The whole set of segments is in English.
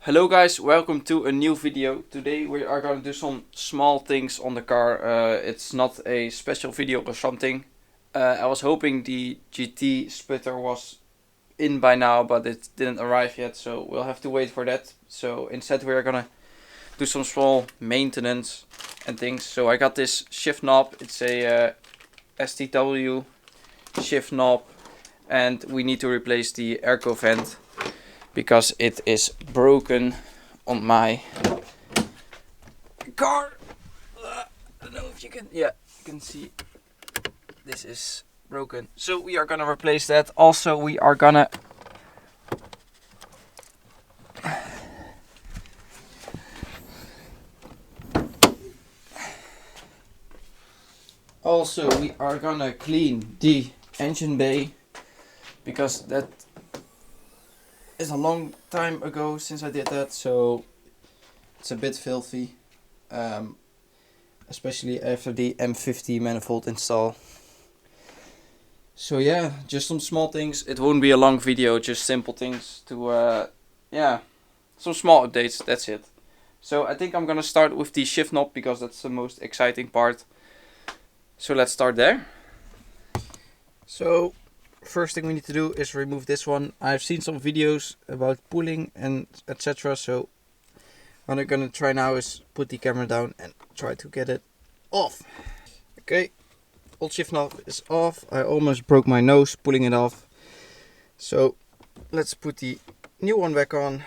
Hello guys, welcome to a new video. Today we are going to do some small things on the car. It's not a special video or something. I was hoping the GT splitter was in by now, but it didn't arrive yet, so we'll have to wait for that. So instead we are gonna do some small maintenance and things. So I got this shift knob. It's a STW shift knob, and we need to replace the airco vent because it is broken on my car. I don't know if you can, you can see this is broken. So we are gonna replace that. Also, we are gonna clean the engine bay because that is a long time ago since I did that, so it's a bit filthy, especially after the M50 manifold install. So yeah, just some small things. It won't be a long video, just simple things to some small updates, that's it. So I think I'm gonna start with the shift knob because that's the most exciting part. So let's start there. So first thing we need to do is remove this one. I've seen some videos about pulling and etc. So what I'm gonna try now is put the camera down and try to get it off. Okay, old shift knob is off. I almost broke my nose pulling it off. So let's put the new one back on.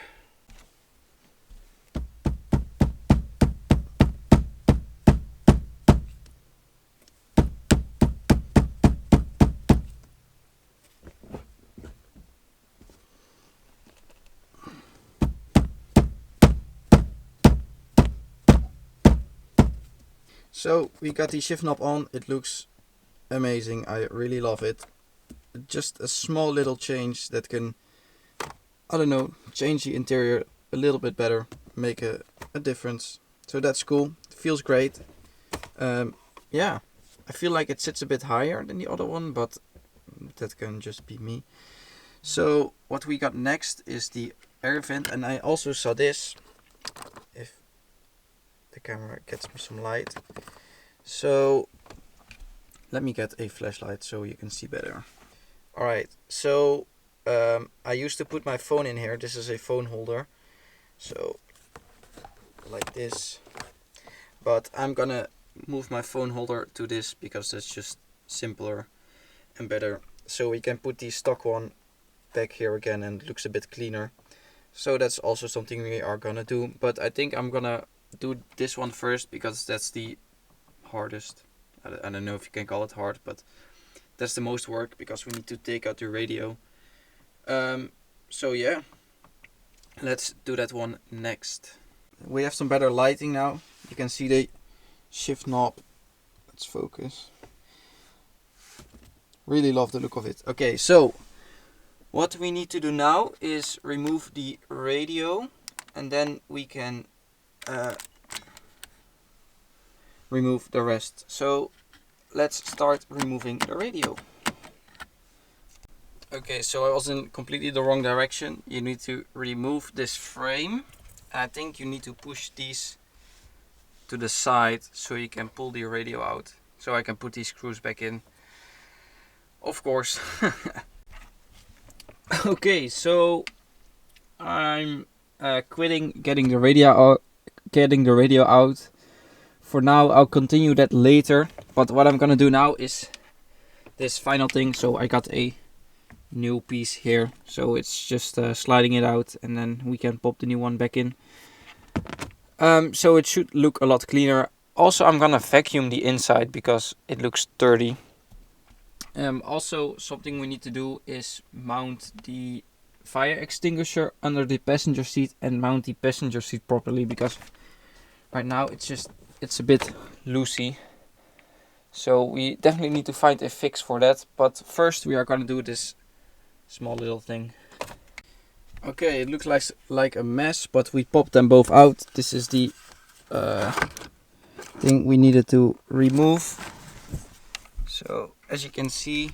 So we got the shift knob on. It looks amazing. I really love it. Just a small little change that can, I don't know, change the interior a little bit better, make a difference. So that's cool. It feels great. Yeah, I feel like it sits a bit higher than the other one, but that can just be me. So what we got next is the air vent, and I also saw this, if the camera gets me some light. So let me get a flashlight so you can see better. Alright, so I used to put my phone in here. This is a phone holder, so like this, but I'm gonna move my phone holder to this because that's just simpler and better. So we can put the stock one back here again and it looks a bit cleaner. So that's also something we are gonna do, but I think I'm gonna do this one first because that's the hardest. I don't know if you can call it hard, but that's the most work because we need to take out the radio. So yeah, let's do that one next. We have some better lighting now. You can see the shift knob. Let's focus. Really love the look of it. Okay, so what we need to do now is remove the radio, and then we can remove the rest. So let's start removing the radio. Okay, so I was in completely the wrong direction. You need to remove this frame. I think you need to push these to the side so you can pull the radio out. So I can put these screws back in, of course. Okay, so I'm quitting getting the radio out. For now, I'll continue that later. But what I'm gonna do now is this final thing. So I got a new piece here. So it's just sliding it out, and then we can pop the new one back in. So it should look a lot cleaner. Also, I'm gonna vacuum the inside because it looks dirty. Also, something we need to do is mount the fire extinguisher under the passenger seat and mount the passenger seat properly, because right now it's a bit loosey. So we definitely need to find a fix for that. But first we are gonna do this small little thing. Okay, it looks like a mess, but we popped them both out. This is the thing we needed to remove. So as you can see,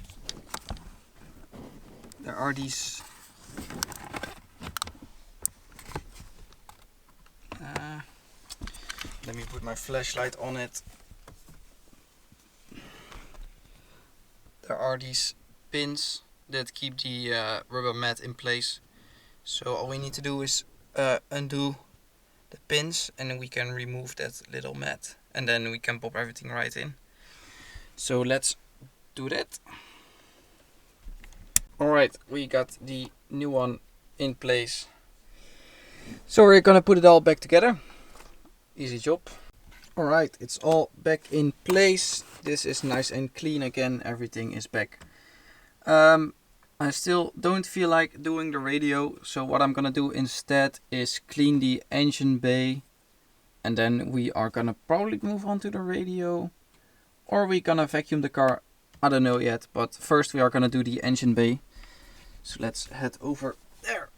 there are these Let me put my flashlight on it. There are these pins that keep the rubber mat in place. So all we need to do is undo the pins and then we can remove that little mat. And then we can pop everything right in. So let's do that. Alright, we got the new one in place. So we're gonna put it all back together. Easy job. Alright, it's all back in place. This is nice and clean again. Everything is back. I still don't feel like doing the radio. So what I'm gonna do instead is clean the engine bay. And then we are gonna probably move on to the radio. Or we're gonna vacuum the car. I don't know yet. But first we are gonna do the engine bay. So let's head over there.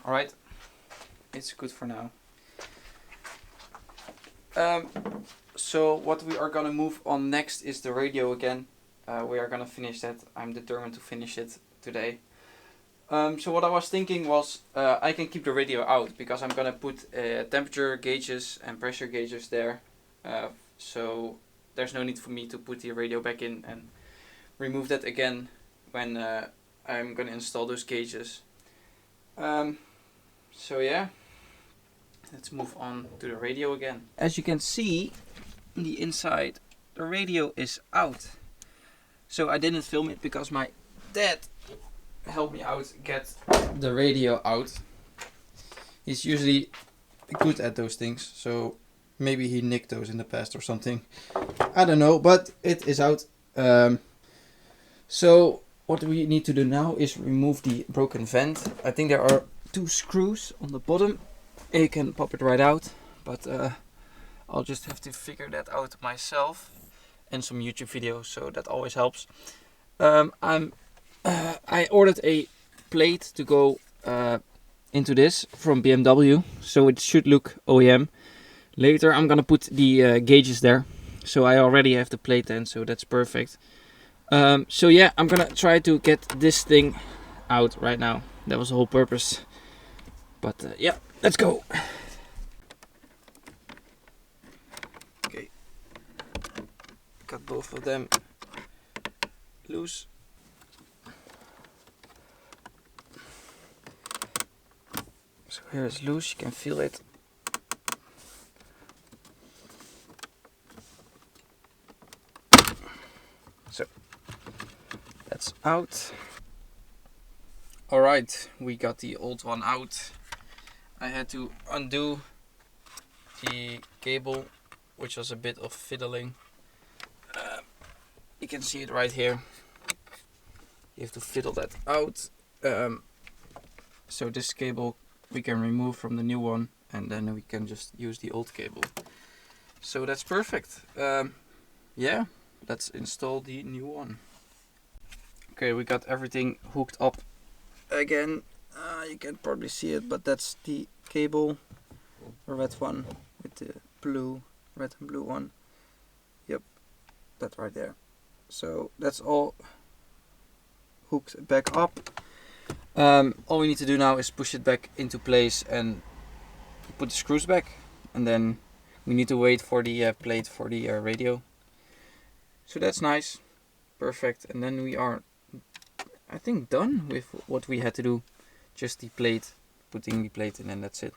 Alright, it's good for now. So what we are gonna move on next is the radio again. We are gonna finish that. I'm determined to finish it today. So what I was thinking was I can keep the radio out because I'm gonna put temperature gauges and pressure gauges there. So there's no need for me to put the radio back in and remove that again when I'm gonna install those gauges. So yeah, let's move on to the radio again. As you can see, on the inside, the radio is out. So I didn't film it because my dad helped me out get the radio out. He's usually good at those things, so maybe he nicked those in the past or something. I don't know, but it is out. So what we need to do now is remove the broken vent. I think there are 2 screws on the bottom. You can pop it right out, but I'll just have to figure that out myself and some YouTube videos, so that always helps. I ordered a plate to go into this from BMW, so it should look OEM. Later I'm gonna put the gauges there, so I already have the plate then, so that's perfect. So yeah, I'm gonna try to get this thing out right now. That was the whole purpose. But yeah, let's go. Okay, got both of them loose. So here it's loose, you can feel it. So that's out. Alright, we got the old one out. I had to undo the cable, which was a bit of fiddling. You can see it right here. You have to fiddle that out. So this cable we can remove from the new one, and then we can just use the old cable. So that's perfect. Yeah, let's install the new one. Okay, we got everything hooked up again. You can probably see it, but that's the cable, the red one with the blue, red and blue one. Yep, that right there. So that's all hooked back up. All we need to do now is push it back into place and put the screws back, and then we need to wait for the plate for the radio. So that's nice, perfect, and then we are, I think, done with what we had to do. Just the plate, putting the plate in, and that's it.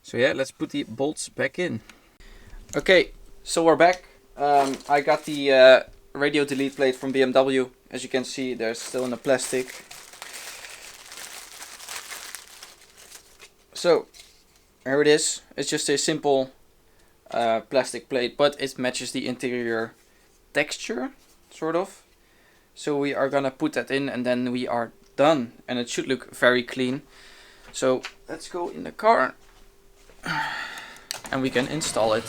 So yeah, let's put the bolts back in. Okay, so we're back. I got the radio delete plate from BMW. As you can see, there's still in the plastic. So here it is. It's just a simple plastic plate, but it matches the interior texture, sort of. So we are gonna put that in, and then we are done, and it should look very clean. So let's go in the car and we can install it.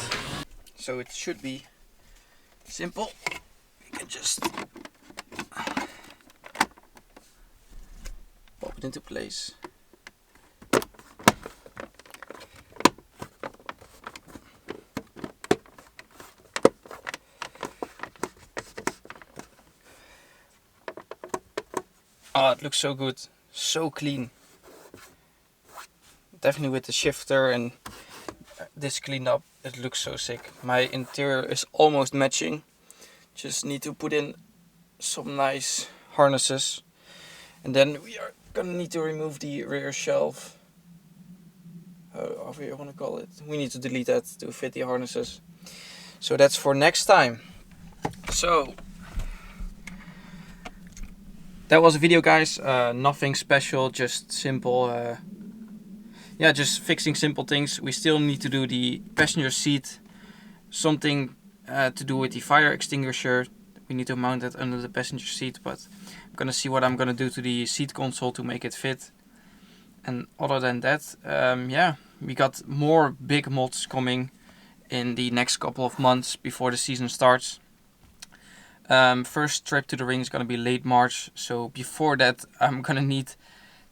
So it should be simple. We can just pop it into place. Oh, it looks so good, so clean. Definitely with the shifter and this cleaned up, it looks so sick. My interior is almost matching. Just need to put in some nice harnesses. And then we are gonna need to remove the rear shelf. However you want to call it. We need to delete that to fit the harnesses. So that's for next time. So that was a video, guys. Nothing special, just simple. Yeah, just fixing simple things. We still need to do the passenger seat. Something to do with the fire extinguisher. We need to mount it under the passenger seat, but I'm gonna see what I'm gonna do to the seat console to make it fit. And other than that, yeah, we got more big mods coming in the next couple of months before the season starts. First trip to the ring is gonna be late March, so before that I'm gonna need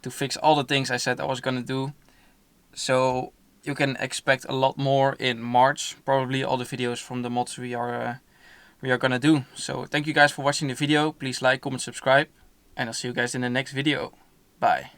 to fix all the things I said I was gonna do. So you can expect a lot more in March, probably all the videos from the mods we are gonna do. So thank you guys for watching the video. Please like, comment, subscribe, and I'll see you guys in the next video. Bye.